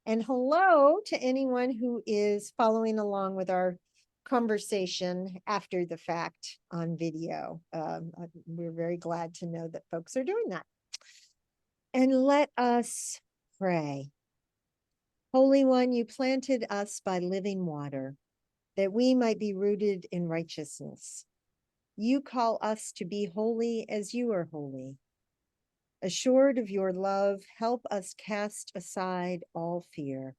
And hello to anyone who is following along with our conversation after the fact on video. We're very glad to know that folks are doing that. And let us pray. Holy One, you planted us by living water, that we might be rooted in righteousness. You call us to be holy as you are holy. Assured of your love, help us cast aside all fear,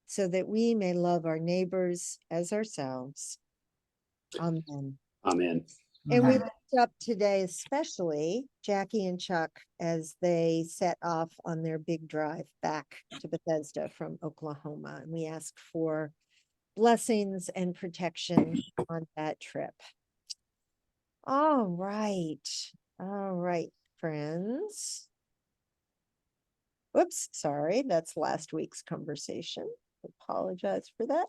so that we may love our neighbors as ourselves. Amen. Amen. And we lift up today, especially Jackie and Chuck, as they set off on their big drive back to Bethesda from Oklahoma. And we ask for blessings and protection on that trip. All right, friends. Whoops, sorry, that's last week's conversation. Apologize for that.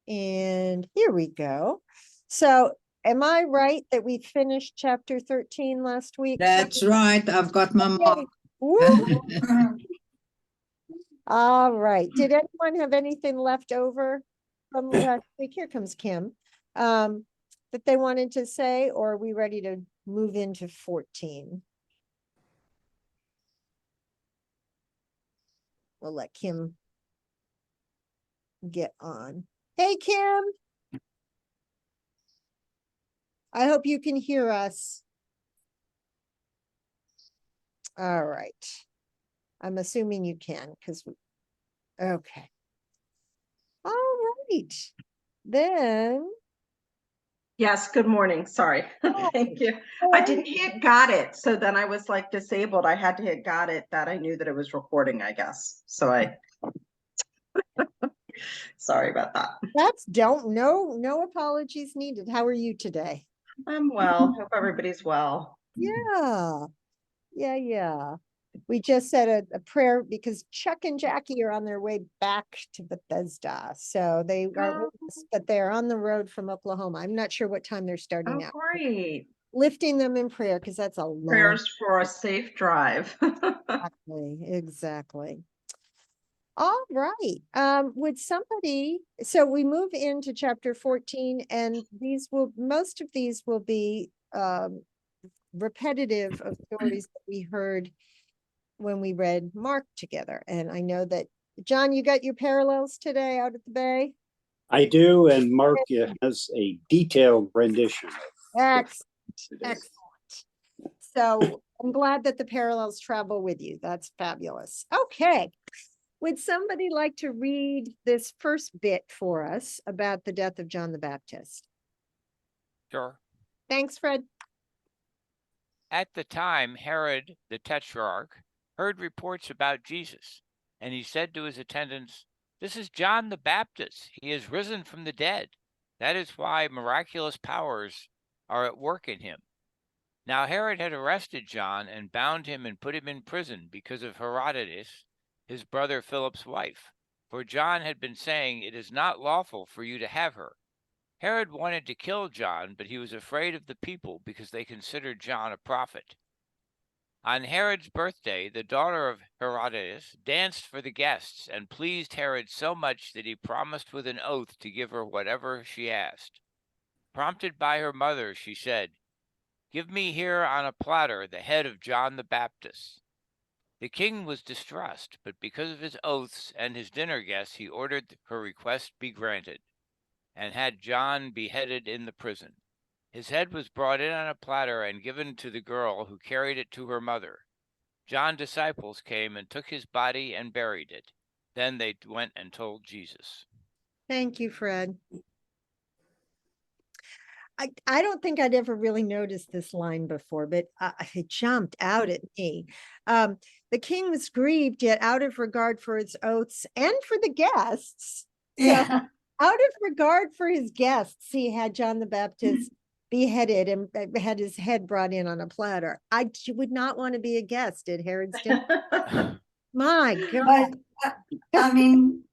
And here we go. So am I right that we finished chapter 13 last week? That's right. I've got my mark. Woo! All right. Did anyone have anything left over from last week? Here comes Kim. That they wanted to say, or are we ready to move into 14? We'll let Kim get on. Hey, Kim. I hope you can hear us. All right. I'm assuming you can, because okay. All right. Then. Yes, good morning. Sorry. Thank you. I didn't hit got it. So then I was like disabled. I had to hit got it that I knew that it was recording, I guess. So I sorry about that. That's no apologies needed. How are you today? I'm well. Hope everybody's well. Yeah. We just said a prayer because Chuck and Jackie are on their way back to Bethesda. So they are with us, but they're on the road from Oklahoma. I'm not sure what time they're starting out. Great. Lifting them in prayer because that's a long Prayers for a safe drive. Exactly. All right. Would somebody, so we move into chapter 14, and most of these will be repetitive of stories that we heard when we read Mark together. And I know that, John, you got your parallels today out at the Bay? I do, and Mark has a detailed rendition. Excellent. So I'm glad that the parallels travel with you. That's fabulous. Okay. Would somebody like to read this first bit for us about the death of John the Baptist? Sure. Thanks, Fred. At the time, Herod the Tetrarch heard reports about Jesus, and he said to his attendants, "This is John the Baptist. He has risen from the dead. That is why miraculous powers are at work in him." Now Herod had arrested John and bound him and put him in prison because of Herodias, his brother Philip's wife. For John had been saying, "It is not lawful for you to have her." Herod wanted to kill John, but he was afraid of the people because they considered John a prophet. On Herod's birthday, the daughter of Herodias danced for the guests and pleased Herod so much that he promised with an oath to give her whatever she asked. Prompted by her mother, she said, "Give me here on a platter the head of John the Baptist." The king was distressed, but because of his oaths and his dinner guests, he ordered her request be granted, and had John beheaded in the prison. His head was brought in on a platter and given to the girl, who carried it to her mother. John's disciples came and took his body and buried it. Then they went and told Jesus. Thank you, Fred. I don't think I'd ever really noticed this line before, but it jumped out at me. The king was grieved, yet out of regard for his oaths and for the guests. Yeah. So, out of regard for his guests, he had John the Baptist beheaded and had his head brought in on a platter. I would not want to be a guest at Herod's dinner. My God. But I mean,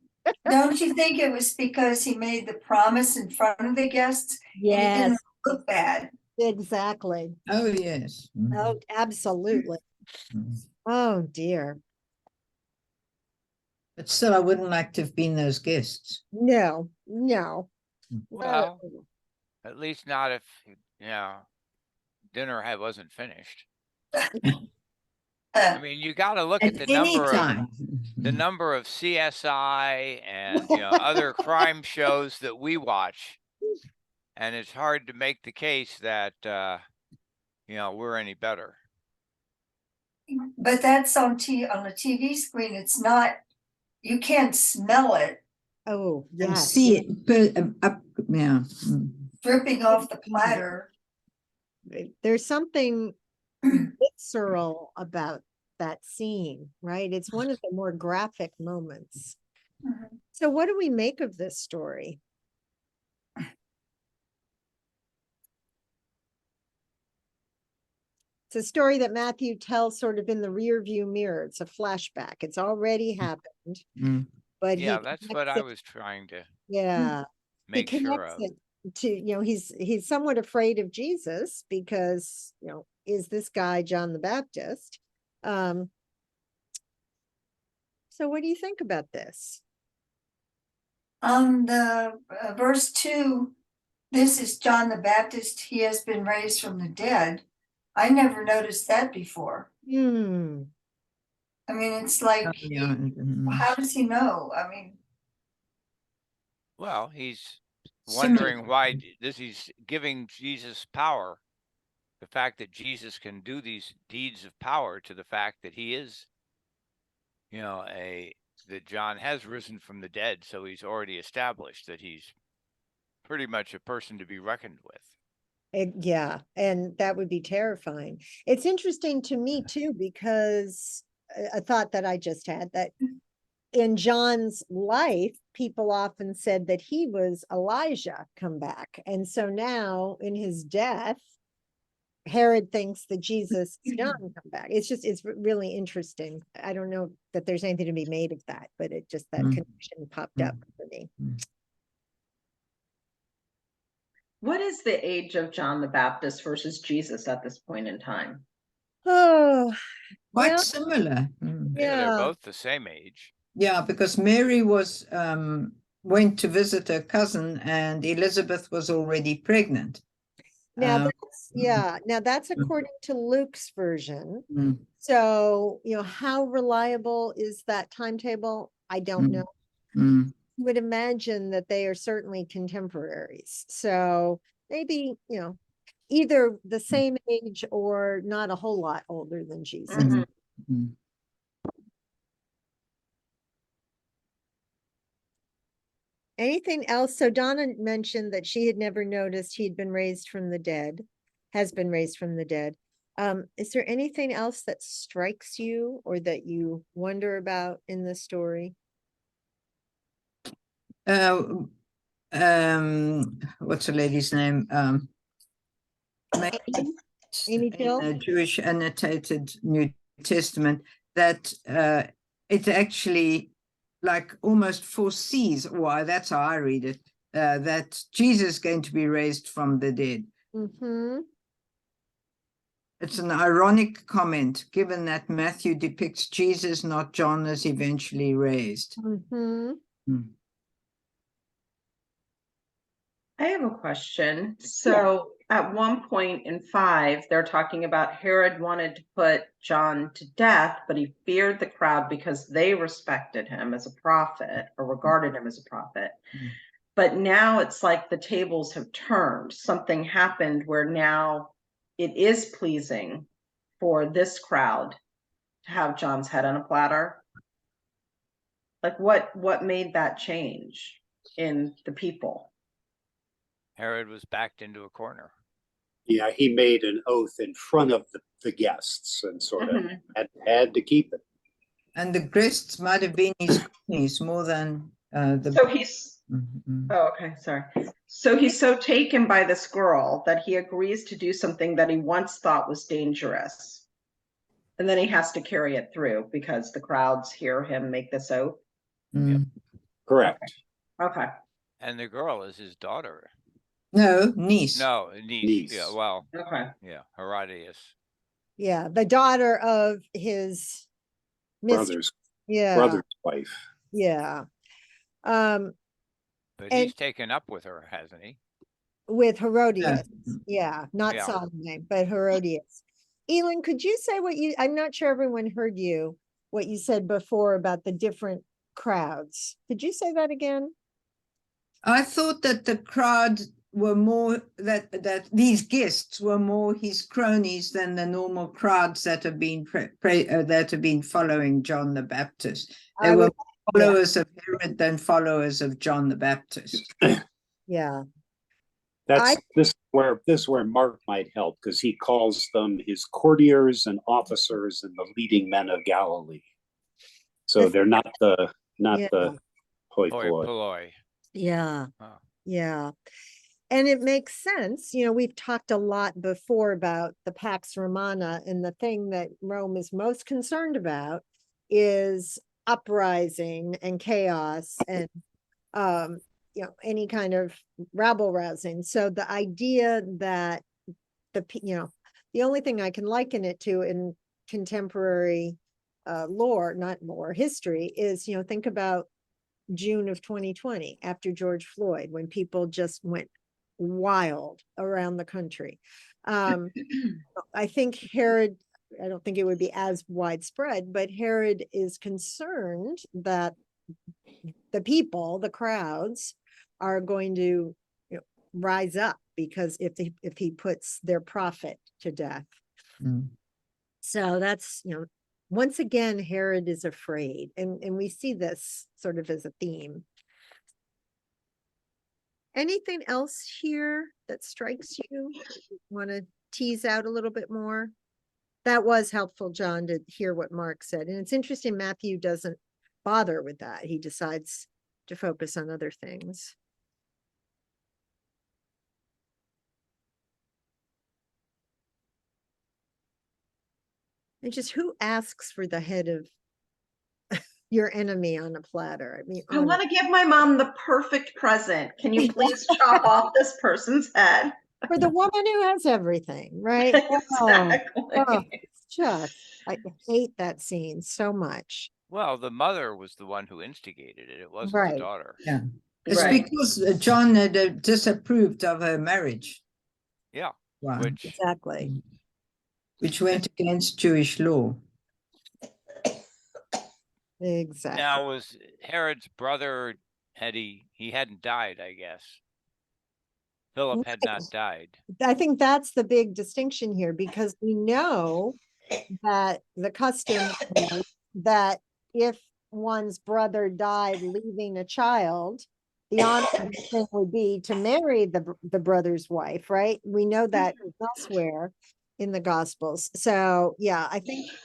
don't you think it was because he made the promise in front of the guests? And it Yes, didn't look bad. exactly. Oh, yes. Oh, absolutely. Oh, dear. But still, I wouldn't like to have been those guests. No, no. Well, at least not if, dinner wasn't finished. I mean, you got to look at At the any number of time. CSI and other crime shows that we watch, and it's hard to make the case that we're any better. But that's on the TV screen. It's not, you can't smell it Oh, And yes. see it up, yeah. dripping off the platter. There's something visceral about that scene, right? It's one of the more graphic moments. Mhm. So what do we make of this story? It's a story that Matthew tells sort of in the rear view mirror. It's a flashback. It's already happened, Mm. but he Yeah, that's what connects I it- was trying to Yeah. He make sure connects of. it to, he's somewhat afraid of Jesus because, is this guy John the Baptist? So what do you think about this? The verse 2, this is John the Baptist, he has been raised from the dead. I never noticed that before. Hmm. I mean, it's like, Yeah. how does he know? I mean, Well, he's Similar. wondering why he's giving Jesus power. The fact that Jesus can do these deeds of power to the fact that he is, that John has risen from the dead. So he's already established that he's pretty much a person to be reckoned with. Yeah, and that would be terrifying. It's interesting to me too, because a thought that I just had that in John's life, people often said that he was Elijah come back. And so now in his death, Herod thinks that Jesus is John come back. It's really interesting. I don't know that there's anything to be made of that, but it just that connection popped up for me. What is the age of John the Baptist versus Jesus at this point in time? Oh, Quite well, similar. Yeah, they're yeah. both the same age. Yeah, because Mary went to visit her cousin and Elizabeth was already pregnant. Now Um, that's according to Luke's version. Mm. So, how reliable is that timetable? I don't know. Mm. Would imagine that they are certainly contemporaries. So maybe, either the same age or not a whole lot older than Jesus. Mhm. Mm. Anything else? So Donna mentioned that she had never noticed he'd been raised from the dead, has been raised from the dead. Is there anything else that strikes you or that you wonder about in the story? What's the lady's name? Amy In Till? the Jewish annotated New Testament, that it actually like almost foresees, why that's how I read it, that Jesus is going to be raised from the dead. Mm-hmm. It's an ironic comment, given that Matthew depicts Jesus, not John, as eventually raised. Mm-hmm. I have a question. So at one point in 5, they're talking about Herod wanted to put John to death, but he feared the crowd because they respected him as a prophet or regarded him as a prophet. But now it's like the tables have turned. Something happened where now it is pleasing for this crowd to have John's head on a platter. Like what made that change in the people? Herod was backed into a corner. Yeah, he made an oath in front of the guests and sort of had to keep it. And the guests might have been his cronies more than the. So he's Mhm. Oh, okay, sorry. So he's so taken by this girl that he agrees to do something that he once thought was dangerous. And then he has to carry it through because the crowds hear him make this oath. Mm. Correct. Okay. And the girl is his daughter. No, niece. No, niece. Yeah, Niece. well, Okay. yeah, Herodias. Yeah, the daughter of his mistress. Brother's Yeah. brother's wife. Yeah. Um, But And- he's taken up with her, hasn't he? with Herodias. Yeah, not Yeah. Salome, but Herodias. Elin, could you say what you, I'm not sure everyone heard you, what you said before about the different crowds. Could you say that again? I thought that the crowd were more that these guests were more his cronies than the normal crowds that have been that have been following John the Baptist. They I were would- followers of Herod than followers of John the Baptist. Yeah, That's this is where Mark might help, because he calls them his courtiers and officers and the leading men of Galilee. So That's- they're not the Yeah. hoi Hoi polloi. polloi. yeah, Oh. yeah. And it makes sense. You know, we've talked a lot before about the Pax Romana, and the thing that Rome is most concerned about is uprising and chaos and you know, any kind of rabble rousing. So the idea that the only thing I can liken it to in contemporary not lore, history is, you know, think about June of 2020 after George Floyd, when people just went wild around the country. I think Herod, I don't think it would be as widespread, but Herod is concerned that the people, the crowds, are going to, you know, rise up, because if he puts their prophet to death. Mm. So that's, you know, once again, Herod is afraid, and we see this sort of as a theme. Anything else here that strikes you? Want to tease out a little bit more? That was helpful, John, to hear what Mark said. And it's interesting, Matthew doesn't bother with that. He decides to focus on other things. And just who asks for the head of your enemy on a platter? I mean, I want to give my mom the perfect present. Can you please chop off this person's head? for the woman who has everything, right? Exactly. It's just, I hate that scene so much. Well, the mother was the one who instigated it. It wasn't Right. the daughter. Yeah. It's Right. because John had disapproved of her marriage. Yeah. Wow. Exactly. Which went against Jewish law. Exactly. Now, was Herod's brother, he hadn't died, I guess. Philip had not died. I think that's the big distinction here, because we know that the custom was that if one's brother died leaving a child, the honorable thing would be to marry the brother's wife, right? We know that elsewhere in the Gospels. So yeah,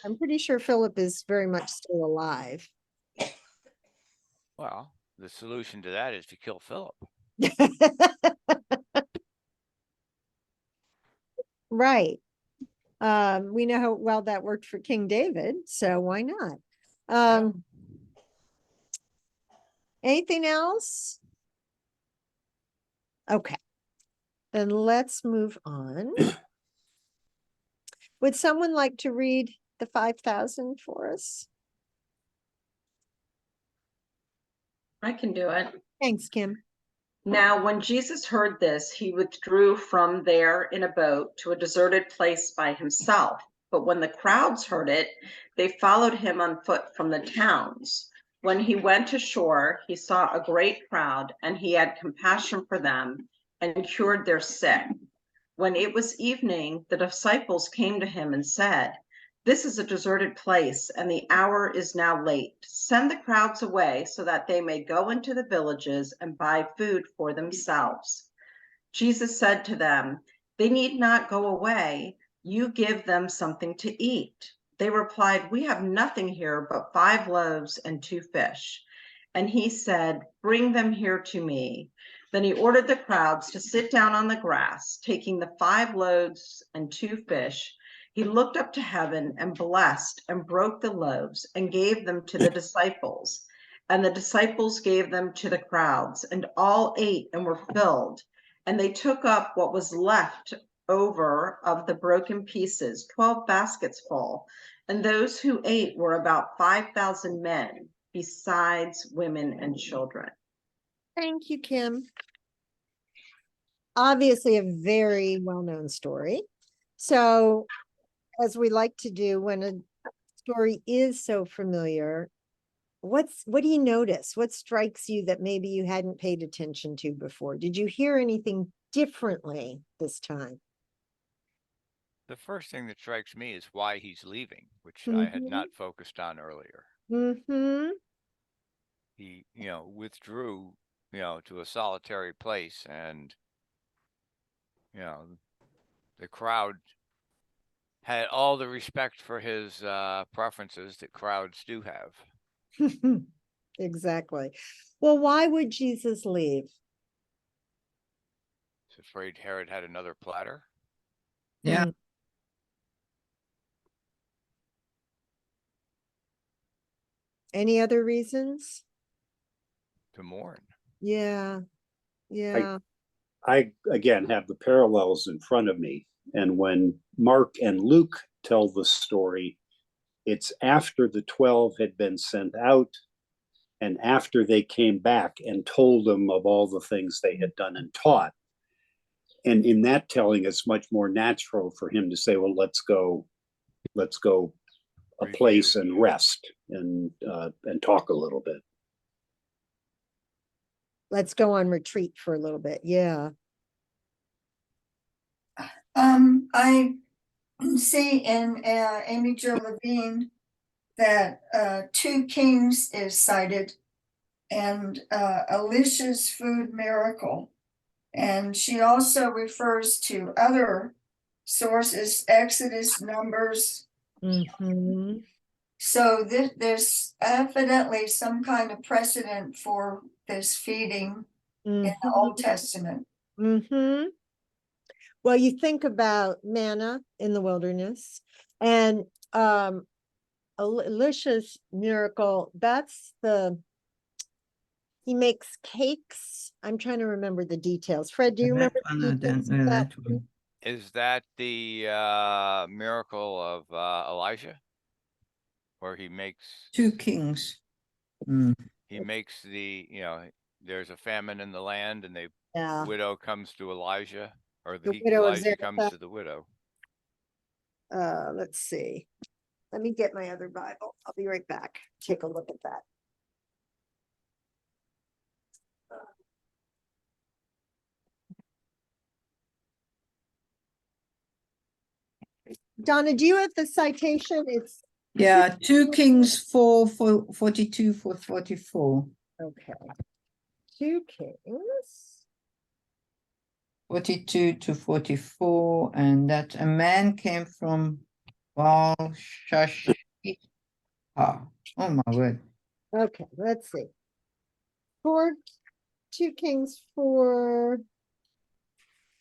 I'm pretty sure Philip is very much still alive. Well, the solution to that is to kill Philip. Right. We know how well that worked for King David, so why not? Anything else? Okay, then let's move on. Would someone like to read the 5,000 for us? I can do it. Thanks, Kim. Now, when Jesus heard this, he withdrew from there in a boat to a deserted place by himself. But when the crowds heard it, they followed him on foot from the towns. When he went ashore, he saw a great crowd, and he had compassion for them and cured their sick. When it was evening, the disciples came to him and said, "This is a deserted place, and the hour is now late. Send the crowds away so that they may go into the villages and buy food for themselves." Jesus said to them, "They need not go away. You give them something to eat." They replied, "We have nothing here but 5 loaves and 2 fish. And he said, "Bring them here to me." Then he ordered the crowds to sit down on the grass. Taking the 5 loaves and 2 fish, he looked up to heaven and blessed and broke the loaves and gave them to the disciples. And the disciples gave them to the crowds, and all ate and were filled. And they took up what was left over of the broken pieces, 12 baskets full. And those who ate were about 5,000 men. besides women and children. Thank you, Kim. Obviously, a very well-known story. So, as we like to do when a story is so familiar, what do you notice? What strikes you that maybe you hadn't paid attention to before? Did you hear anything differently this time? The first thing that strikes me is why he's leaving, which I had not focused on earlier. Mm-hmm. He, withdrew, to a solitary place, and, the crowd had all the respect for his preferences that crowds do have. Exactly. Well, why would Jesus leave? He's afraid Herod had another platter. Yeah. Any other reasons? To mourn. Yeah. Yeah. I again have the parallels in front of me. And when Mark and Luke tell the story, it's after the 12 had been sent out and after they came back and told them of all the things they had done and taught. And in that telling, it's much more natural for him to say, well, let's go a place and rest and talk a little bit. Let's go on retreat for a little bit. Yeah. I see in Amy Jo Levine that 2 Kings is cited and Elisha's food miracle. And she also refers to other sources, Exodus, Numbers. Mm-hmm. So there's evidently some kind of precedent for this feeding in the Old Testament. Mm-hmm. Well, you think about manna in the wilderness and Elisha's miracle, he makes cakes. I'm trying to remember the details. Fred, do you remember That the one, I details don't know of that one. Is that the miracle of Elijah, where he makes 2 Kings. Mm. he makes there's a famine in the land, and the Yeah. widow comes to Elijah, or The widow of Elijah comes Zarephath. to the widow. Let's see. Let me get my other Bible. I'll be right back. Take a look at that. Donna, do you have the citation? It's Yeah, 2 Kings 4, 42, 44. okay. 2 Kings. 42 to 44, and that a man came from Baal Shashita. Oh my word. Okay, let's see. 2 Kings 4.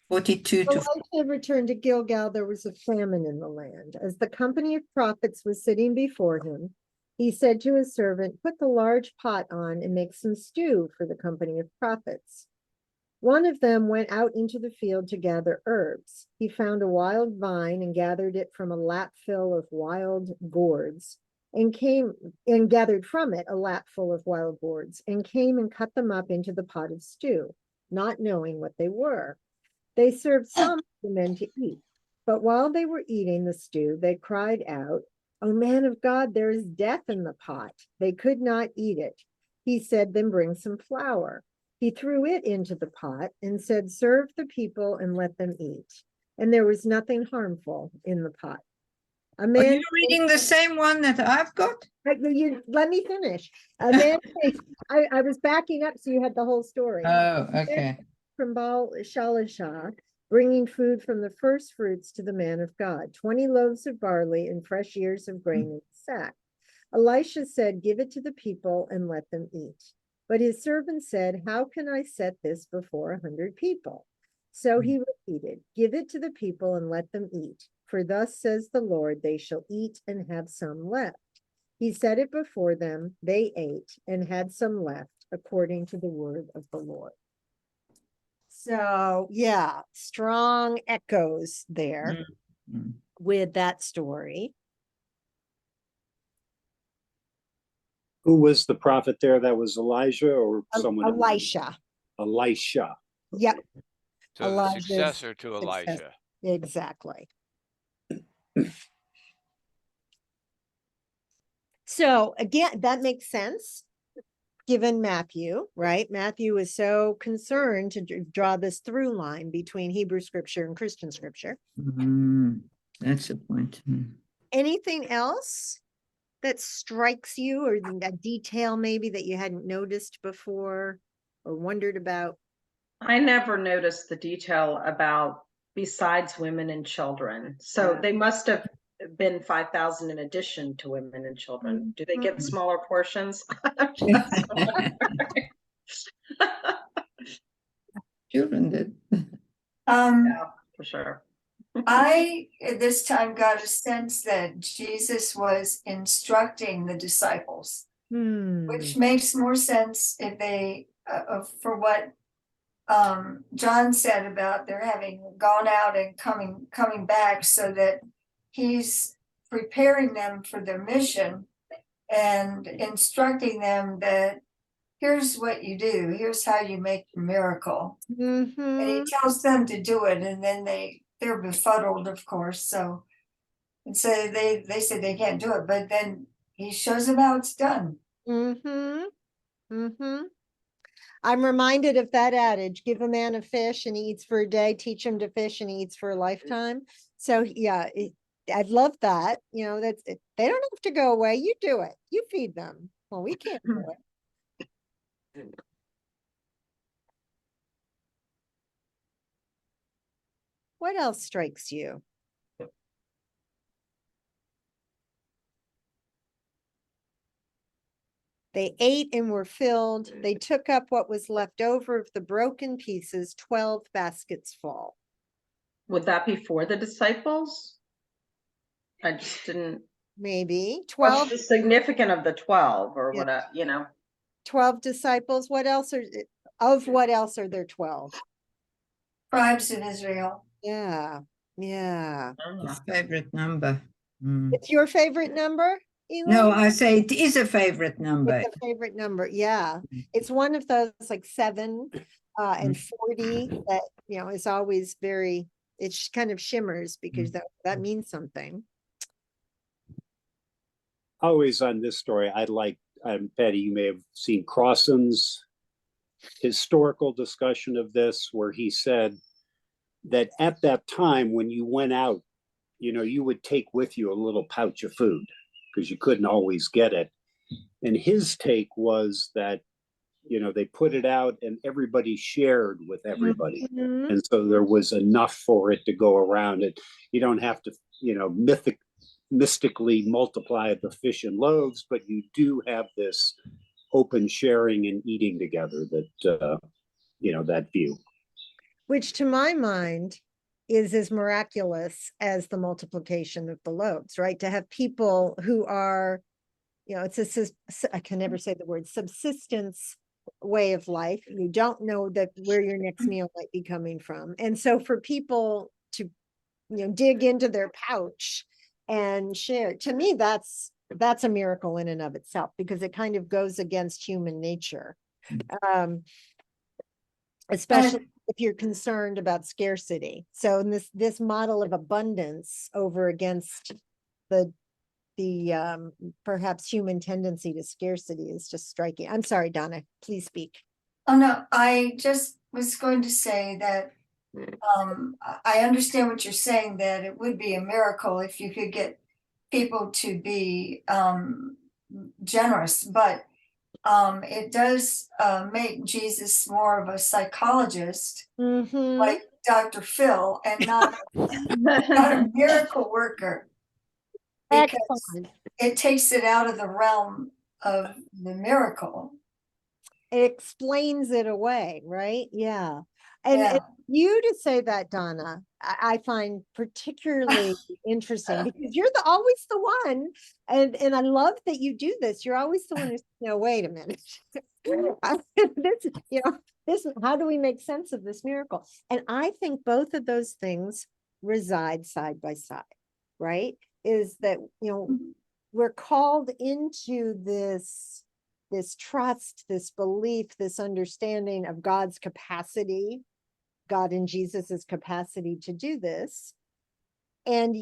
42 to Elijah returned to Gilgal. There was a famine in the land. As the company of prophets was sitting before him, he said to his servant, "Put the large pot on and make some stew for the company of prophets." One of them went out into the field to gather herbs. He found a wild vine and gathered it from a lapful of wild gourds, and gathered from it a lapful of wild gourds, and came and cut them up into the pot of stew, not knowing what they were. They served some for the men to eat, but while they were eating the stew, they cried out, "O man of God, there is death in the pot." They could not eat it. He said, "Then bring some flour." He threw it into the pot and said, "Serve the people and let them eat." And there was nothing harmful in the pot. A Are man, you reading the same one that I've got? let me finish. A man, I was backing up so you had the whole story. Oh, okay. From Baal Shalishah, bringing food from the first fruits to the man of God, 20 loaves of barley and fresh ears of grain in a sack. Elisha said, "Give it to the people and let them eat." But his servant said, "How can I set this before 100 people?" So he repeated, "Give it to the people and let them eat. For thus says the Lord, they shall eat and have some left." He set it before them, they ate and had some left, according to the word of the Lord. So, yeah, strong echoes there with that story. Who was the prophet there? That was Elijah or someone else? Elisha. Elisha. Yep, So the Elijah's successor to successor. Elisha. exactly. So again, that makes sense, given Matthew, right? Matthew is so concerned to draw this through line between Hebrew scripture and Christian scripture. That's the point. Anything else that strikes you, or a detail maybe that you hadn't noticed before or wondered about? I never noticed the detail about besides women and children. So Yeah. they must have been 5,000 in addition to women and children. Do they get Mhm. smaller portions? Children did. Yeah, for sure. I at this time got a sense that Jesus was instructing the disciples, which makes more sense if they, for what John said about their having gone out and coming back, so that he's preparing them for their mission and instructing them that here's what you do, here's how you make your miracle. And he tells them to do it, and then they're befuddled, of course. So, and so they say they can't do it, but then he shows them how it's done. I'm reminded of that adage, give a man a fish and he eats for a day, teach him to fish and he eats for a lifetime. So yeah, I love that. You know, that's it. They don't have to go away. You do it. You feed them. Well, we can't do it. What else strikes you? They ate and were filled. They took up what was left over of the broken pieces, 12 baskets full. Would that be for the disciples? I just didn't. Maybe What's 12, the significance of the 12 or Yeah. what, 12 disciples. What else are there 12? Tribes of Israel. Yeah. His favorite number. It's your favorite number, Elaine? No, I say it is a favorite number. It's a favorite number. Yeah. It's one of those like 7 and 40 that, is always very, it kind of shimmers because that means something. Always on this story, I like, Patty, you may have seen Crossan's historical discussion of this, where he said that at that time when you went out, you would take with you a little pouch of food because you couldn't always get it. And his take was that, they put it out and everybody shared with everybody. And so there was enough for it to go around. It, you don't have to, mystically multiply the fish and loaves, but you do have this open sharing and eating together that, that view. Which to my mind is as miraculous as the multiplication of the loaves, right? To have people who are, I can never say the word subsistence way of life. You don't know that where your next meal might be coming from. And so for people to, dig into their pouch and share, to me, that's a miracle in and of itself, because it kind of goes against human nature. Especially if you're concerned about scarcity. So in this model of abundance over against the perhaps human tendency to scarcity is just striking. I'm sorry, Donna, please speak. Oh, no, I just was going to say that I understand what you're saying, that it would be a miracle if you could get people to be generous, but it does make Jesus more of a psychologist, like Dr. Phil, and not a miracle worker, because Excellent. it takes it out of the realm of the miracle. It explains it away, right? Yeah. And, Yeah. and you to say that, Donna, I find particularly interesting, because you're always the one, and I love that you do this. You're always the one who's, wait a minute. This, how do we make sense of this miracle? And I think both of those things reside side by side, right? Is that, we're called into this this trust, this belief, this understanding of God's capacity, God and Jesus's capacity to do this. And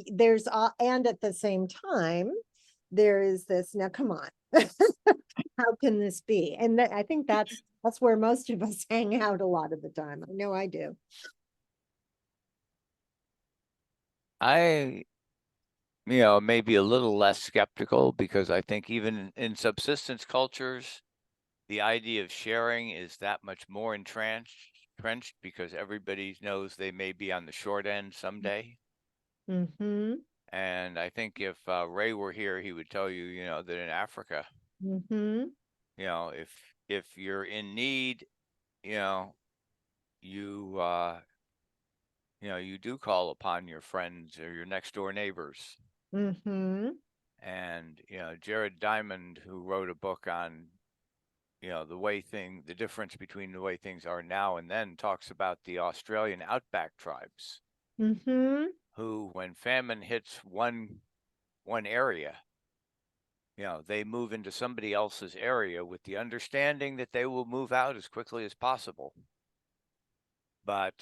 and at the same time, there is this, now come on, how can this be? And I think that's where most of us hang out a lot of the time. I know I do. I, maybe a little less skeptical, because I think even in subsistence cultures, the idea of sharing is that much more entrenched because everybody knows they may be on the short end someday. Mm-hmm. And I think if Ray were here, he would tell you, that in Africa, Mm-hmm. If you're in need, you you do call upon your friends or your next door neighbors. Mm-hmm. And Jared Diamond, who wrote a book on the difference between the way things are now and then, talks about the Australian outback tribes, Mm-hmm. who, when famine hits one area, they move into somebody else's area with the understanding that they will move out as quickly as possible. But,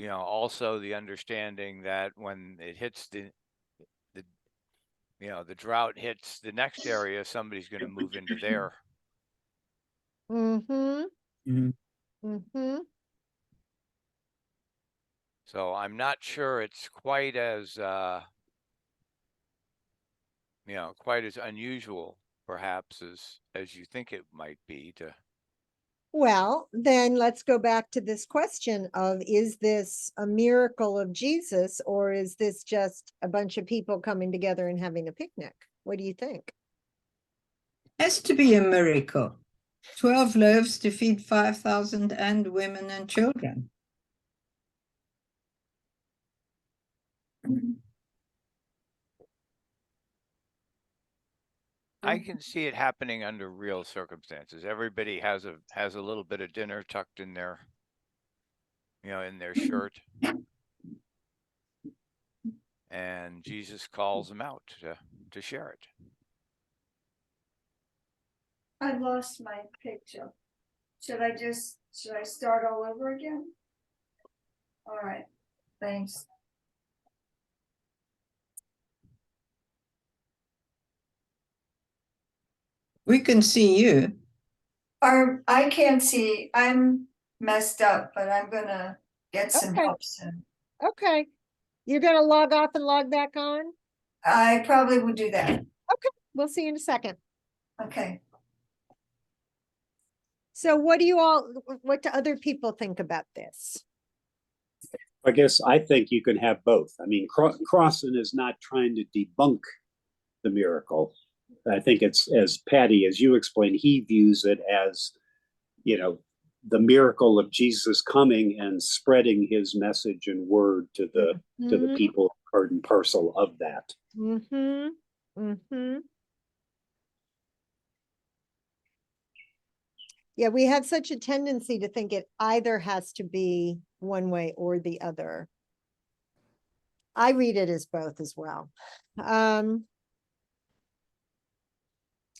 also the understanding that when it hits the drought hits the next area, somebody's going to move into there. Mm-hmm. Mm-hmm. Mm-hmm. So I'm not sure it's quite as quite as unusual, perhaps, as you think it might be to. Well, then let's go back to this question of, is this a miracle of Jesus, or is this just a bunch of people coming together and having a picnic? What do you think? Has to be a miracle. 12 loaves to feed 5,000 and women and children. I can see it happening under real circumstances. Everybody has a little bit of dinner tucked in their in their shirt, and Jesus calls them out to share it. I lost my picture. Should I start all over again? All right, thanks. We can see you. I can't see, I'm messed up, but I'm gonna get some Okay. help soon. Okay. You're going to log off and log back on? I probably would do that. We'll see you in a second. Okay. So what do other people think about this? I guess I think you can have both. I mean, Crossan is not trying to debunk the miracle. I think it's, as Patty, as you explained, he views it as, the miracle of Jesus coming and spreading his message and word to the people, part and parcel of that. Mm-hmm. Mm-hmm. Yeah, we have such a tendency to think it either has to be one way or the other. I read it as both as well.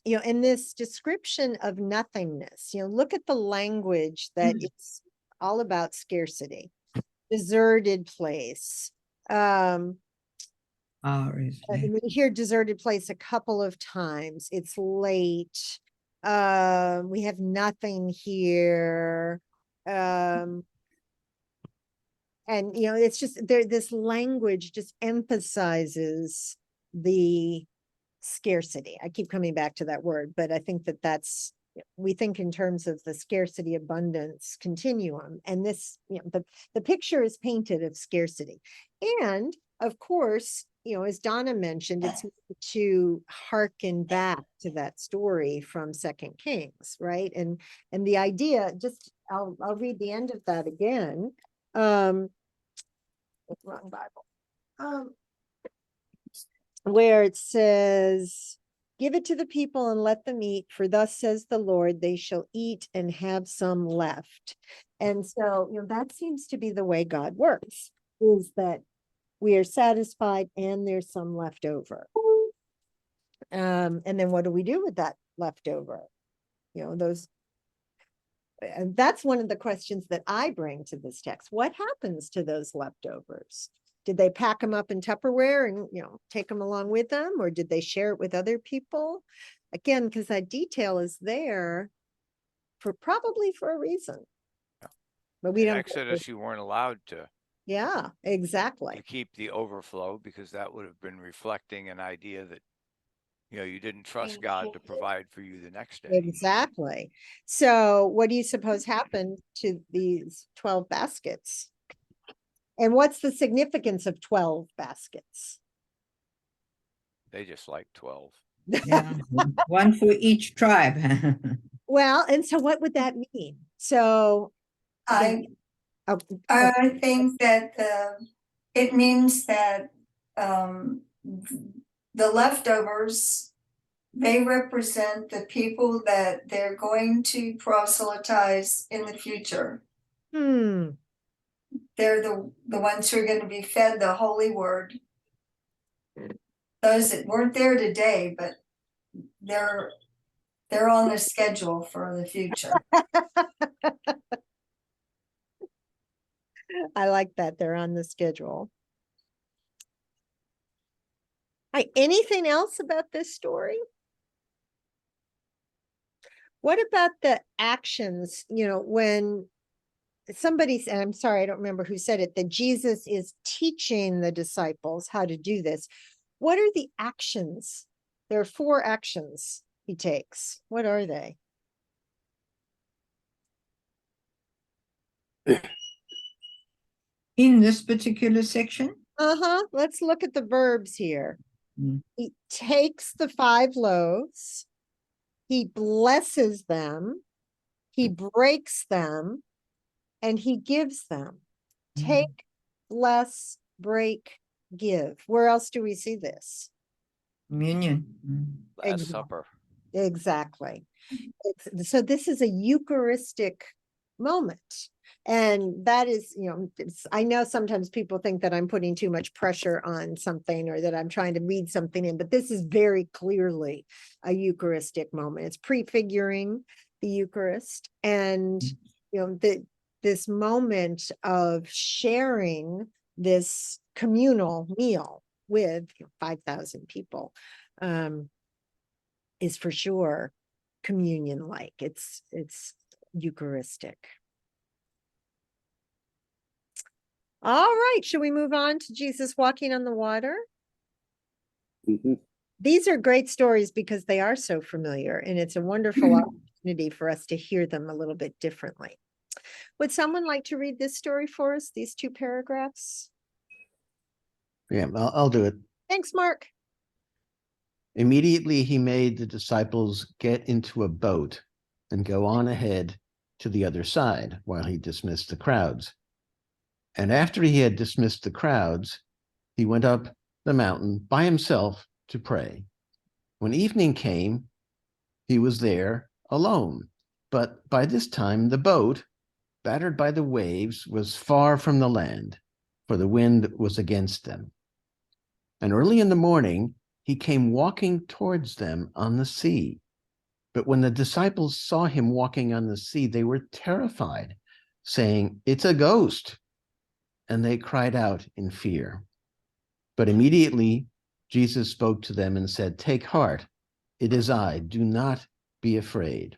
In this description of nothingness, look at the language that it's all about scarcity, deserted place. We hear deserted place a couple of times. It's late. We have nothing here. And it's just this language just emphasizes the scarcity. I keep coming back to that word, but I think we think in terms of the scarcity abundance continuum, and this, the picture is painted of scarcity. And of course, as Donna mentioned, it's to harken back to that story from 2 Kings, right? And the idea, I'll read the end of that again. Wrong Bible. Where it says, give it to the people and let them eat, for thus says the Lord, they shall eat and have some left. And so, that seems to be the way God works, is that we are satisfied and there's some left over. And then what do we do with that leftover? those. And that's one of the questions that I bring to this text. What happens to those leftovers? Did they pack them up in Tupperware and, take them along with them? Or did they share it with other people? Again, because that detail is there probably for a reason. Yeah. But we In don't. Exodus, you weren't allowed to exactly. keep the overflow because that would have been reflecting an idea that you didn't trust God to provide for you the next day. Exactly. So what do you suppose happened to these 12 baskets? And what's the significance of 12 baskets? They just like 12. Yeah, one for each tribe. Well, and so what would that mean? So I oh, I think that it means that the leftovers, they represent the people that they're going to proselytize in the future. They're the ones who are going to be fed the holy word. Those that weren't there today, but they're on the schedule for the future. I like that they're on the schedule. Anything else about this story? What about the actions, when somebody said, I'm sorry, I don't remember who said it, that Jesus is teaching the disciples how to do this. What are the actions? There are 4 actions he takes. What are they? In this particular section? Let's look at the verbs here. Mm. He takes the 5 loaves. He blesses them. He breaks them. And he gives them. Take, bless, break, give. Where else do we see this? Communion. Last Supper. Exactly. So this is a Eucharistic moment. And that is, I know sometimes people think that I'm putting too much pressure on something or that I'm trying to read something in, but this is very clearly a Eucharistic moment. It's prefiguring the Eucharist. And, this moment of sharing this communal meal with 5,000 people is for sure communion like. It's Eucharistic. All right, should we move on to Jesus walking on the water? Mhm. These are great stories because they are so familiar, and it's a wonderful opportunity for us to hear them a little bit differently. Would someone like to read this story for us, these 2 paragraphs? Yeah, I'll do it. Thanks, Mark. Immediately he made the disciples get into a boat and go on ahead to the other side while he dismissed the crowds. And after he had dismissed the crowds, he went up the mountain by himself to pray. When evening came, he was there alone. But by this time, the boat, battered by the waves, was far from the land, for the wind was against them. And early in the morning, he came walking towards them on the sea. But when the disciples saw him walking on the sea, they were terrified, saying, "It's a ghost." And they cried out in fear. But immediately Jesus spoke to them and said, "Take heart, it is I, do not be afraid."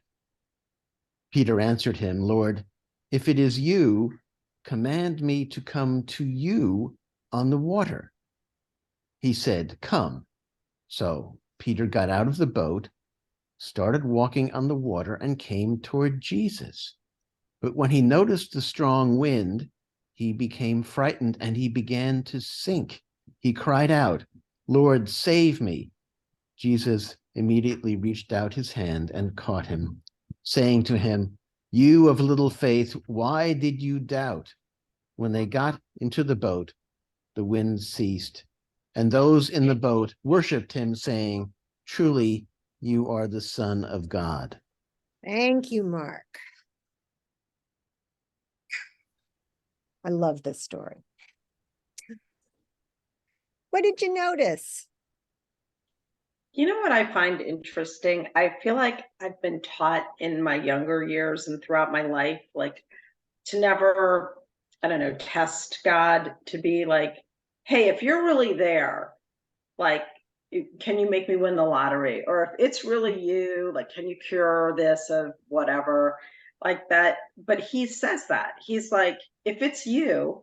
Peter answered him, "Lord, if it is you, command me to come to you on the water." He said, "Come." So Peter got out of the boat, started walking on the water, and came toward Jesus. But when he noticed the strong wind, he became frightened and he began to sink. He cried out, "Lord, save me." Jesus immediately reached out his hand and caught him, saying to him, "You of little faith, why did you doubt?" When they got into the boat, the wind ceased, and those in the boat worshiped him, saying, "Truly, you are the Son of God." Thank you, Mark. I love this story. What did you notice? You know what I find interesting? I feel like I've been taught in my younger years and throughout my life, like to never, I don't know, test God, to be like, hey, if you're really there, like, can you make me win the lottery? Or if it's really you, like, can you cure this of whatever, like that? But he says that. He's like, if it's you,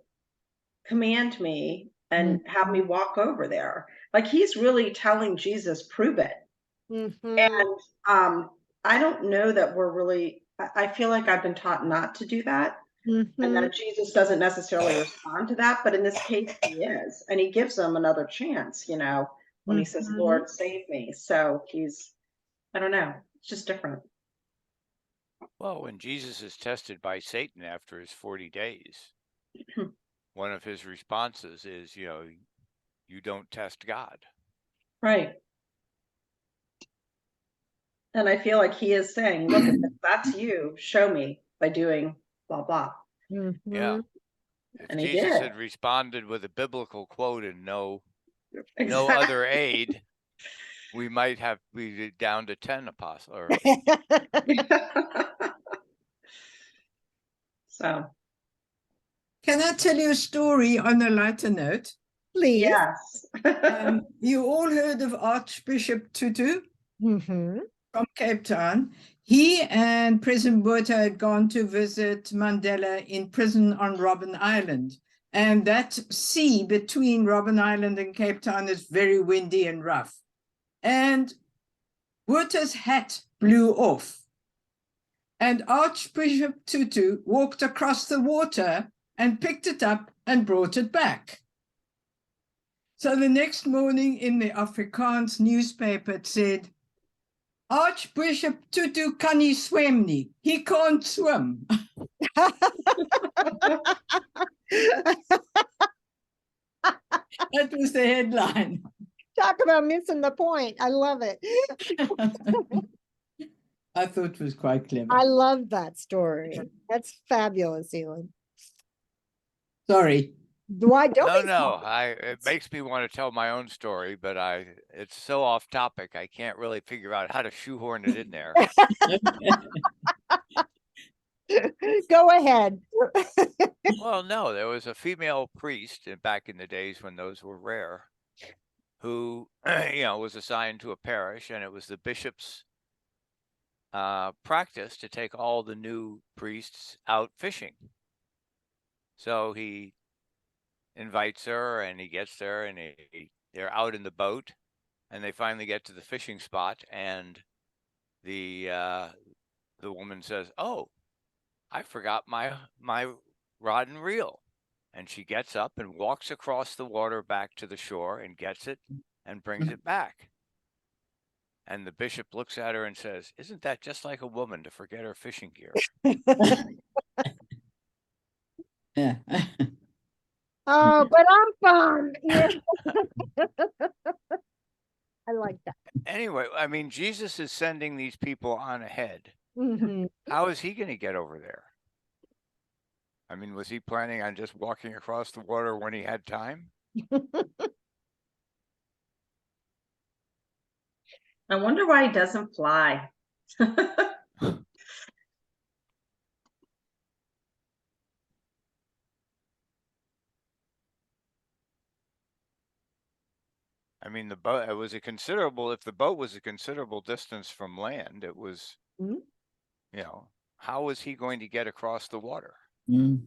command me and have me walk over there. Like he's really telling Jesus, prove it. Mhm. And I don't know that we're really, I feel like I've been taught not to do that. And Mhm. that Jesus doesn't necessarily respond to that, but in this case, he is. And he gives them another chance, you know, when he says, Mhm. Lord, save me. So he's, I don't know, it's just different. Well, when Jesus is tested by Satan after his 40 days, one of his responses is, you don't test God. Right. And I feel like he is saying, look, if that's you, show me by doing blah, blah. Yeah. Mhm. If And he Jesus did. had responded with a biblical quote and no Exactly. other aid, we might have be down to 10 apostles. Or So, Can I tell you a story on a lighter note? Please. yes. You all heard of Archbishop Tutu Mhm. from Cape Town. He and President Botha had gone to visit Mandela in prison on Robben Island. And that sea between Robben Island and Cape Town is very windy and rough. And Botha's hat blew off. And Archbishop Tutu walked across the water and picked it up and brought it back. So the next morning in the Afrikaans newspaper, it said, Archbishop Tutu kan nie swem nie. He can't swim. That was the headline. Talk about missing the point. I love it. I thought it was quite clever. I love that story. That's fabulous, Elon. Sorry. Don't no, be no, sorry. it makes me want to tell my own story, but it's so off topic. I can't really figure out how to shoehorn it in there. Go ahead. Well, no, there was a female priest back in the days when those were rare, who was assigned to a parish, and it was the bishop's practice to take all the new priests out fishing. So he invites her, and he gets there, and they're out in the boat, and they finally get to the fishing spot, and the woman says, "Oh, I forgot my rod and reel." And she gets up and walks across the water back to the shore and gets it and brings it back. And the bishop looks at her and says, "Isn't that just like a woman to forget her fishing gear?" Yeah. Oh, but I'm fun. Yeah. I like that. Anyway, I mean, Jesus is sending these people on ahead. Mhm. How is he going to get over there? I mean, was he planning on just walking across the water when he had time? I wonder why he doesn't fly. I mean, the boat, it was a considerable, if the boat was a considerable distance from land, it was, Mhm. how was he going to get across the water? Mm.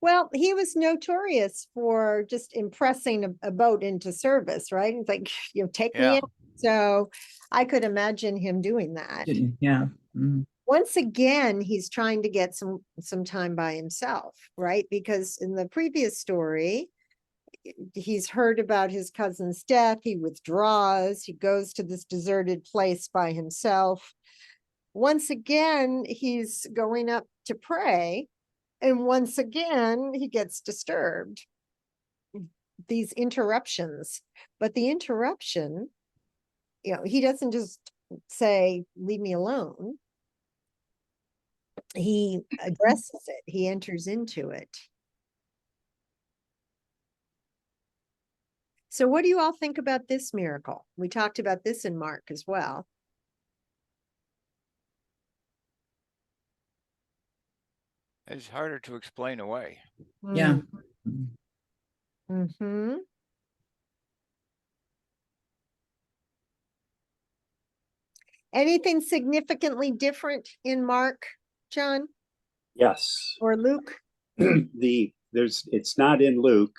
Well, he was notorious for just impressing a boat into service, right? It's like, take me Yeah. in. So I could imagine him doing that. Yeah. Mm. Once again, he's trying to get some time by himself, right? Because in the previous story, he's heard about his cousin's death. He withdraws. He goes to this deserted place by himself. Once again, he's going up to pray. And once again, he gets disturbed. These interruptions. But the interruption, he doesn't just say, leave me alone. He addresses it. He enters into it. So what do you all think about this miracle? We talked about this in Mark as well. It's harder to explain away. Yeah. Mm-hmm. Anything significantly different in Mark, John, Yes. or Luke? It's not in Luke.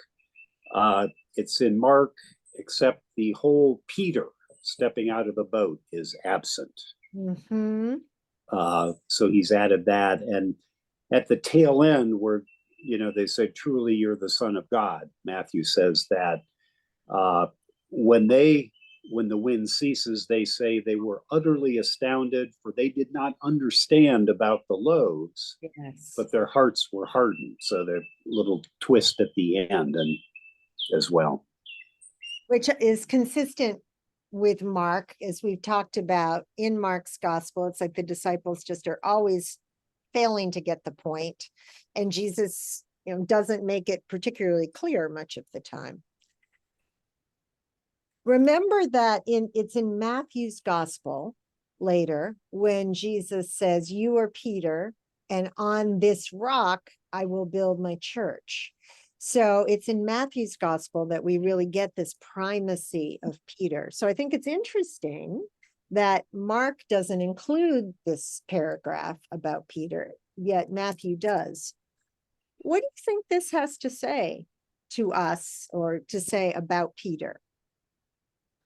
It's in Mark, except the whole Peter stepping out of the boat is absent. Mm-hmm. So he's added that. And at the tail end, where they said, "Truly, you're the Son of God." Matthew says that when the wind ceases, they say they were utterly astounded, for they did not understand about the loaves, Yes. but their hearts were hardened. So there's a little twist at the end, and as well. Which is consistent with Mark, as we've talked about in Mark's gospel. It's like the disciples just are always failing to get the point, and Jesus, doesn't make it particularly clear much of the time. Remember that it's in Matthew's gospel later when Jesus says, "You are Peter, and on this rock I will build my church." So it's in Matthew's gospel that we really get this primacy of Peter. So I think it's interesting that Mark doesn't include this paragraph about Peter, yet Matthew does. What do you think this has to say to us, or to say about Peter,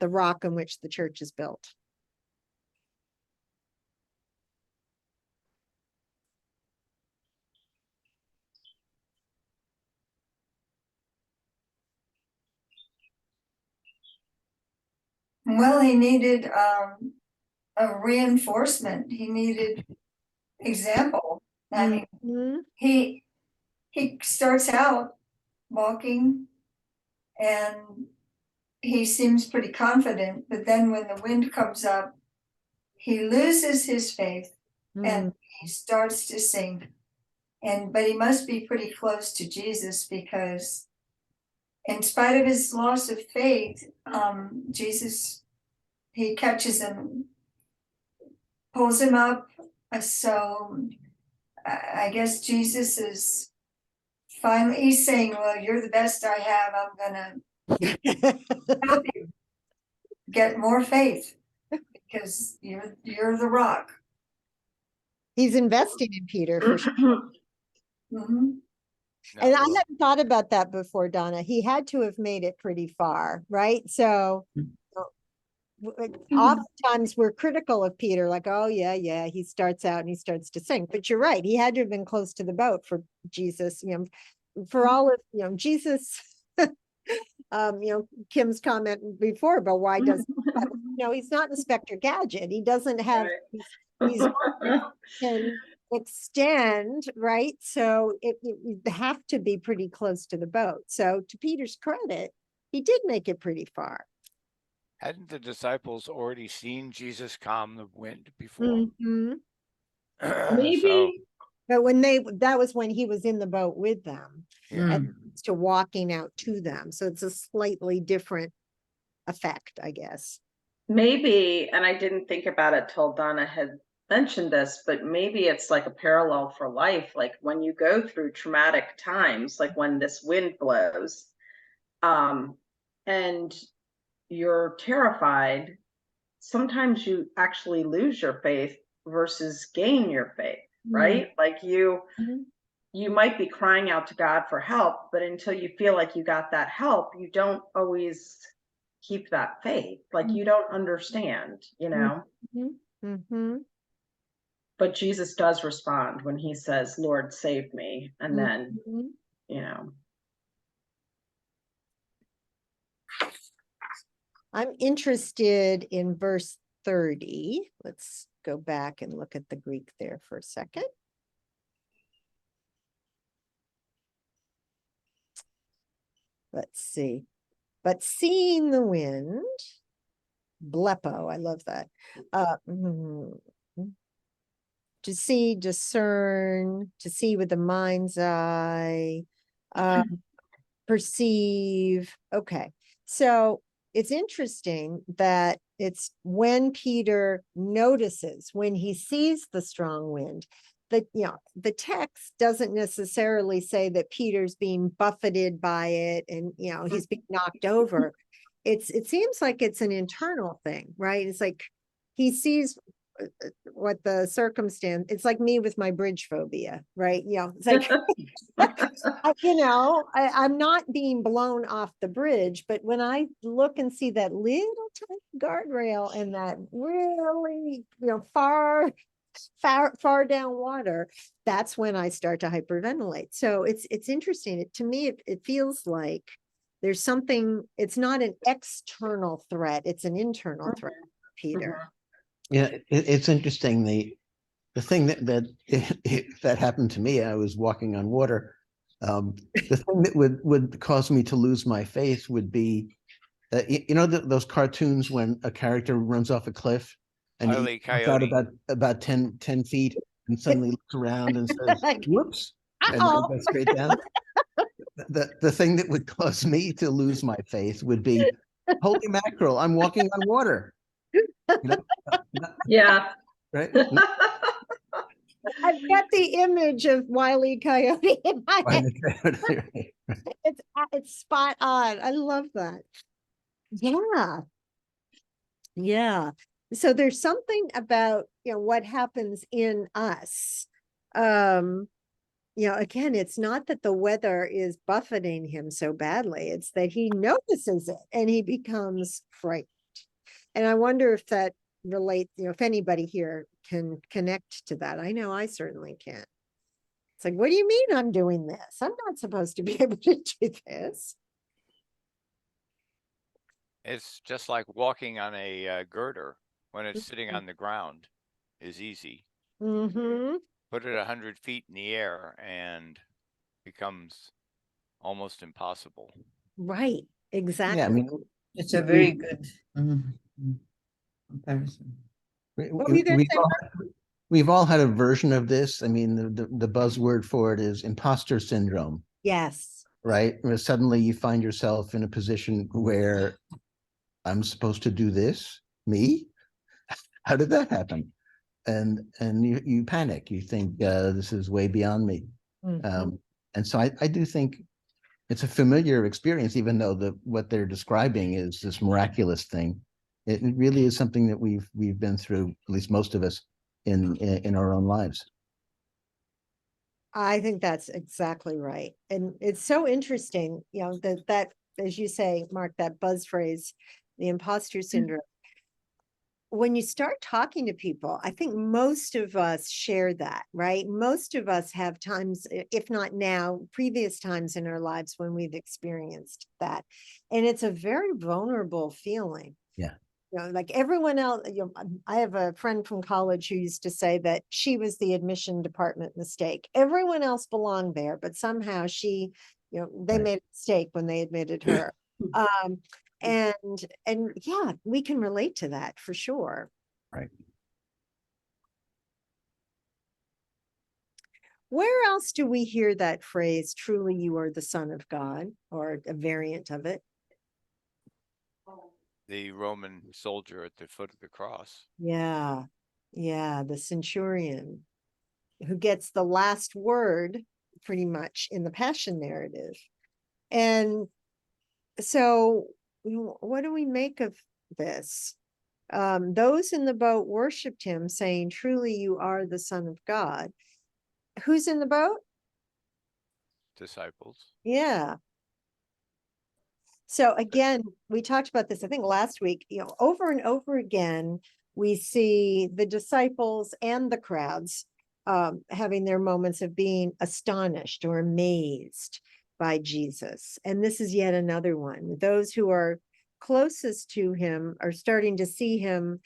the rock on which the church is built? Well, he needed a reinforcement. He needed example. I mean, Mhm. he starts out walking and he seems pretty confident, but then when the wind comes up, he loses his faith and he starts to sink. But he must be pretty close to Jesus, because in spite of his loss of faith, Jesus, he catches him, pulls him up. So I guess Jesus is finally, he's saying, "Well, you're the best I have. I'm gonna help you get more faith, because you're the rock." He's investing in Peter for sure. Mhm. No, And I well, hadn't thought about that before, Donna. He had to have made it pretty far, right? So oftentimes we're critical of Peter, like, "Oh yeah, he starts out and he starts to sink." But you're right, he had to have been close to the boat for Jesus, for all of, Jesus, Kim's comment before about why does he's not Inspector Gadget. He doesn't have these can extend, right? So it have to be pretty close to the boat. So to Peter's credit, he did make it pretty far. hadn't the disciples already seen Jesus calm the wind before? Mhm. Maybe So, But that was when he was in the boat with them, yeah. and to walking out to them. So it's a slightly different effect, I guess. Maybe, and I didn't think about it till Donna had mentioned this, but maybe it's like a parallel for life. Like when you go through traumatic times, like when this wind blows, and you're terrified, sometimes you actually lose your faith versus gain your faith, right? Like Mhm. you might be crying out to God for help, but until you feel like you got that help, you don't always keep that faith. Like you don't understand, Mhm. Mhm. But Jesus does respond when he says, "Lord, save me." And then, Mhm. I'm interested in verse 30. Let's go back and look at the Greek there for a second. Let's see. But seeing the wind, blepo, I love that. To see, discern, to see with the mind's eye, perceive. Okay. So it's interesting that it's when Peter notices, when he sees the strong wind, that, the text doesn't necessarily say that Peter's being buffeted by it and, he's being knocked over. It seems like it's an internal thing, right? It's like he sees what the circumstance, it's like me with my bridge phobia, right? It's like, I'm not being blown off the bridge, but when I look and see that little tiny guardrail and that really, far down water, that's when I start to hyperventilate. So it's interesting. To me, it feels like there's something, it's not an external threat, it's an internal threat, Peter. Yeah, it's interesting. The thing that happened to me, I was walking on water. The thing that would cause me to lose my faith would be, those cartoons when a character runs off a cliff and Wile E. he comes out Coyote. about 10 feet and suddenly looks around and says, Like, "Whoops," and uh-oh. goes straight down. The thing that would cause me to lose my faith would be, holy mackerel, I'm walking on water. Yeah. Right? I've got the image of Wile E. Coyote in my head. It's spot on. I love that. Yeah. Yeah. So there's something about, what happens in us. Again, it's not that the weather is buffeting him so badly. It's that he notices it and he becomes frightened. And I wonder if that relates, if anybody here can connect to that. I know I certainly can. It's like, what do you mean I'm doing this? I'm not supposed to be able to do this. It's just like walking on a girder when it's sitting on the ground is easy. Mm-hmm. Put it 100 feet in the air and becomes almost impossible. Right. Exactly. Yeah, I mean, It's a very good comparison. What were you gonna say, we've all had a version of this. I mean, the buzzword for it is imposter syndrome, Yes. right? Where suddenly you find yourself in a position where I'm supposed to do this, me? How did that happen? And you panic. You think this is way beyond me. Mhm. And so I do think it's a familiar experience, even though what they're describing is this miraculous thing. It really is something that we've been through, at least most of us, in our own lives. I think that's exactly right. And it's so interesting, that as you say, Mark, that buzz phrase, the imposter syndrome. When you start talking to people, I think most of us share that, right? Most of us have times, if not now, previous times in our lives when we've experienced that. And it's a very vulnerable feeling. Yeah. Like everyone else, I have a friend from college who used to say that she was the admission department mistake. Everyone else belonged there, but somehow she, they Right. made a mistake when they admitted her. And yeah, we can relate to that for sure. Right. Where else do we hear that phrase, truly you are the Son of God, or a variant of it? The Roman soldier at the foot of the cross. Yeah. Yeah. The centurion who gets the last word pretty much in the Passion narrative. And so, what do we make of this? Those in the boat worshiped him, saying, truly you are the Son of God. Who's in the boat? Disciples. Yeah. So again, we talked about this, I think last week, over and over again, we see the disciples and the crowds having their moments of being astonished or amazed by Jesus. And this is yet another one. Those who are closest to him are starting to see him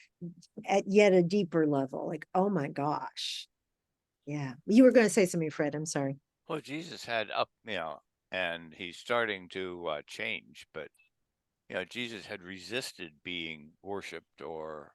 at yet a deeper level, like, oh my gosh. Yeah. You were going to say something, Fred. I'm sorry. Well, Jesus had and he's starting to change, but Jesus had resisted being worshipped or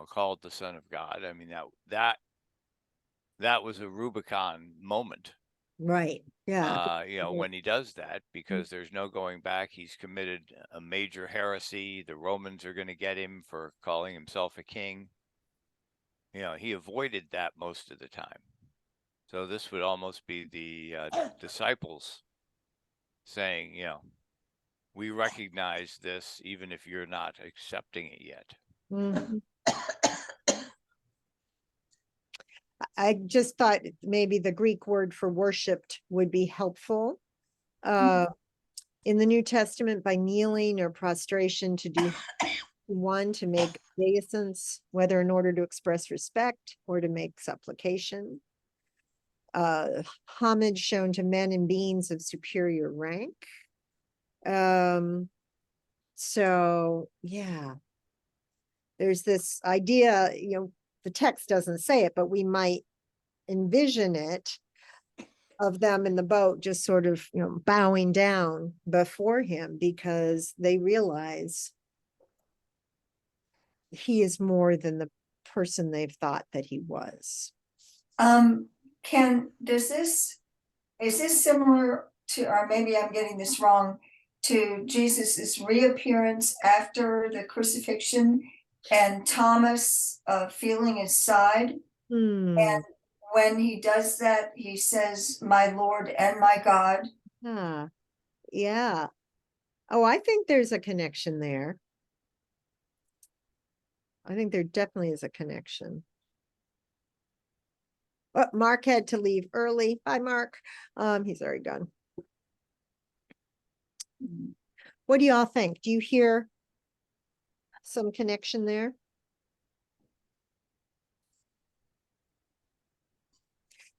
called the Son of God. I mean that was a Rubicon moment Right. Yeah. when he does that, because there's no going back. He's committed a major heresy. The Romans are going to get him for calling himself a king. He avoided that most of the time. So this would almost be the disciples saying, we recognize this even if you're not accepting it yet. Mhm. I just thought maybe the Greek word for worshipped would be helpful. In the New Testament, by kneeling or prostration to do one, to make obeisance, whether in order to express respect or to make supplication. Homage shown to men and beings of superior rank. So yeah, there's this idea, the text doesn't say it, but we might envision it, of them in the boat just sort of, bowing down before him because they realize he is more than the person they've thought that he was. Is this similar to, or maybe I'm getting this wrong, to Jesus's reappearance after the crucifixion and Thomas feeling his side? And when he does that, he says, "My Lord and my God." Yeah. Oh, I think there's a connection there. I think there definitely is a connection. Oh, Mark had to leave early. Bye, Mark. He's already gone. What do y'all think? Do you hear some connection there?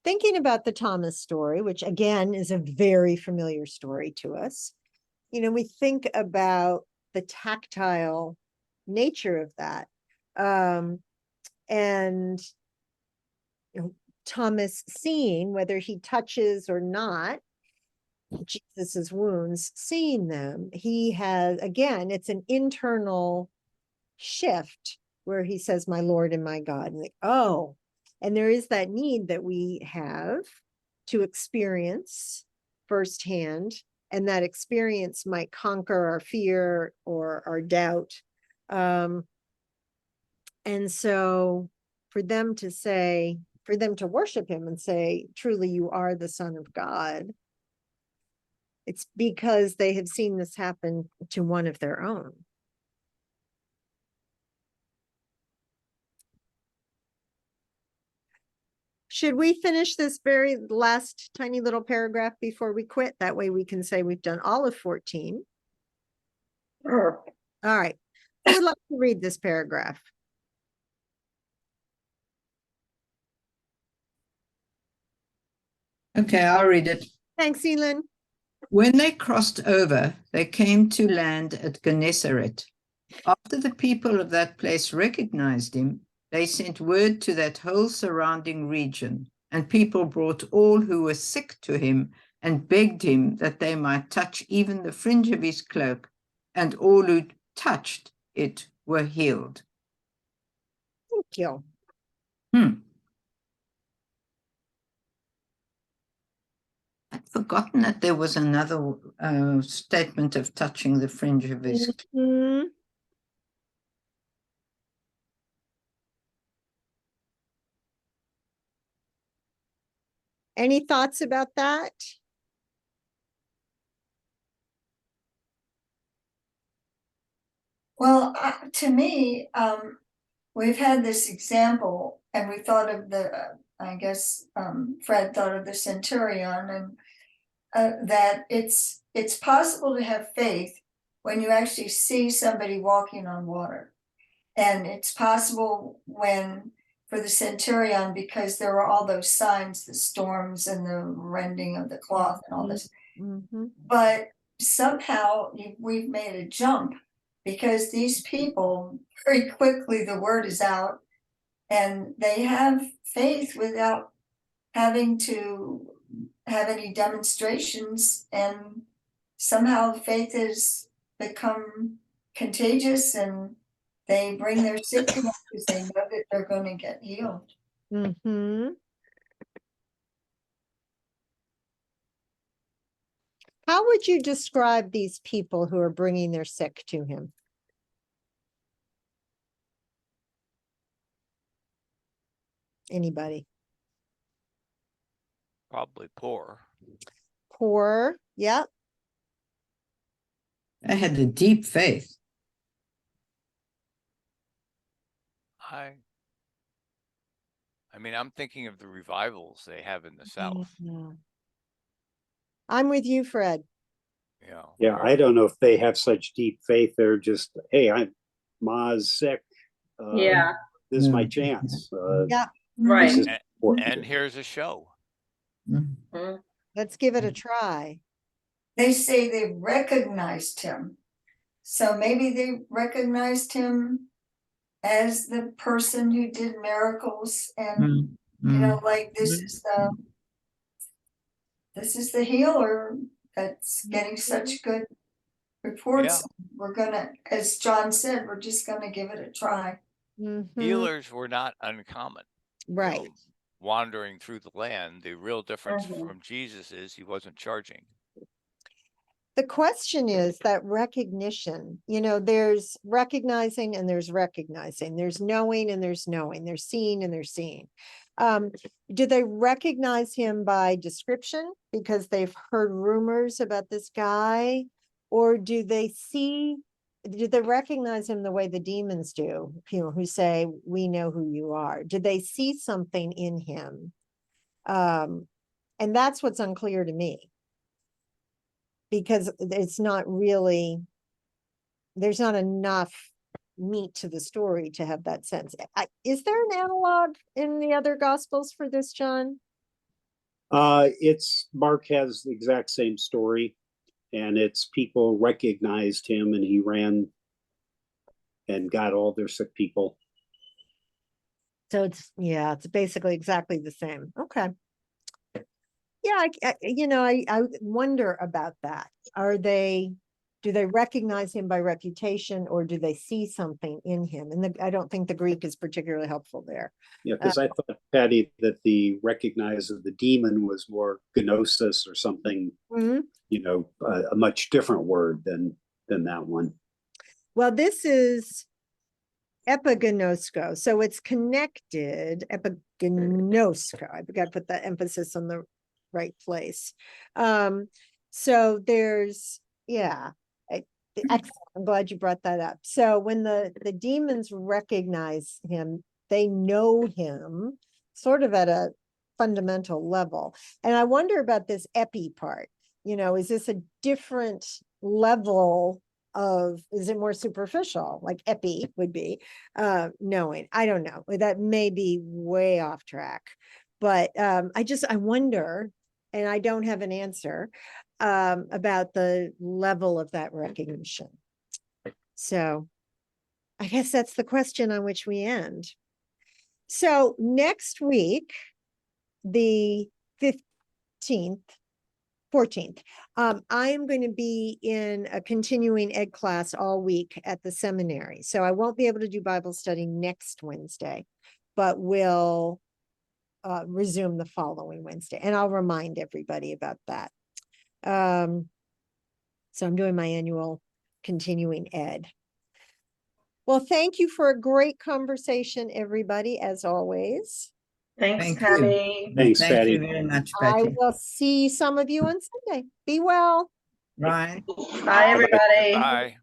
Thinking about the Thomas story, which again is a very familiar story to us, we think about the tactile nature of that. And Thomas seeing, whether he touches or not, Jesus's wounds, seeing them, he has, again, it's an internal shift where he says, "My Lord and my God." And and there is that need that we have to experience firsthand, and that experience might conquer our fear or our doubt. And so for them to worship him and say, "Truly, you are the Son of God," it's because they have seen this happen to one of their own. Should we finish this very last tiny little paragraph before we quit? That way we can say we've done all of 14. Sure. All right. Who would like to read this paragraph? Okay, I'll read it. Thanks, Elin. When they crossed over, they came to land at Gennesaret. After the people of that place recognized him, they sent word to that whole surrounding region, and people brought all who were sick to him and begged him that they might touch even the fringe of his cloak, and all who touched it were healed. Thank you. I'd forgotten that there was another statement of touching the fringe of his. Any thoughts about that? Well, to me, we've had this example, and we thought of I guess Fred thought of the centurion, and that it's possible to have faith when you actually see somebody walking on water. And it's possible for the centurion, because there were all those signs, the storms and the rending of the cloth and all this. But somehow we've made a jump, because these people, very quickly, the word is out, and they have faith without having to have any demonstrations, and somehow faith has become contagious, and they bring their sick to them because they know that they're going to get healed. How would you describe these people who are bringing their sick to him? Anybody? Probably poor. Poor, yeah. They had a deep faith. I mean, I'm thinking of the revivals they have in the South. Yeah. I'm with you, Fred. You know, Yeah, where- I don't know if they have such deep faith. They're just, hey, Ma's sick. Yeah, This is my Mm. chance. Yeah. right. This is And, important. and here's a show. Mm. Mhm. Let's give it a try. They say they recognized him. So maybe they recognized him as the person who did miracles and, Mm. you know, Mm. like this is the healer that's getting such good reports. We're gonna, as John said, we're just gonna give it a try. Mhm. Healers were not uncommon. you know, Right. wandering through the land. The real difference Mhm. from Jesus is he wasn't charging. The question is that recognition, there's recognizing and there's recognizing, there's knowing and there's knowing, there's seeing and there's seeing. Do they recognize him by description because they've heard rumors about this guy? Or do they recognize him the way the demons do, who say, we know who you are? Do they see something in him? And that's what's unclear to me. Because it's not really, there's not enough meat to the story to have that sense. Is there an analog in the other gospels for this, John? It's Mark has the exact same story, and it's people recognized him and he ran and got all their sick people. So it's basically exactly the same. Okay. Yeah, I wonder about that. Do they recognize him by reputation or do they see something in him? And I don't think the Greek is particularly helpful there. Yeah, because I thought, Patty, that the recognize of the demon was more gnosis or something, Mhm. a much different word than that one. Well, this is epignosko, so it's connected. Epignosko. I got to put that emphasis on the right place. So there's, excellent. I'm glad you brought that up. So when the demons recognize him, they know him sort of at a fundamental level. And I wonder about this epi part. Is this a different level of, is it more superficial, like epi would be, knowing? I don't know. That may be way off track. But I wonder, and I don't have an answer about the level of that recognition. So I guess that's the question on which we end. So next week, the 15th, 14th, I am going to be in a continuing ed class all week at the seminary. So I won't be able to do Bible study next Wednesday, but we'll resume the following Wednesday. And I'll remind everybody about that. So I'm doing my annual continuing ed. Well, thank you for a great conversation, everybody, as always. Thanks, Thank you. Patty. Thanks, Thank Patty. you very much, I Patty. will see some of you on Sunday. Be well. Right. Bye, everybody. Bye.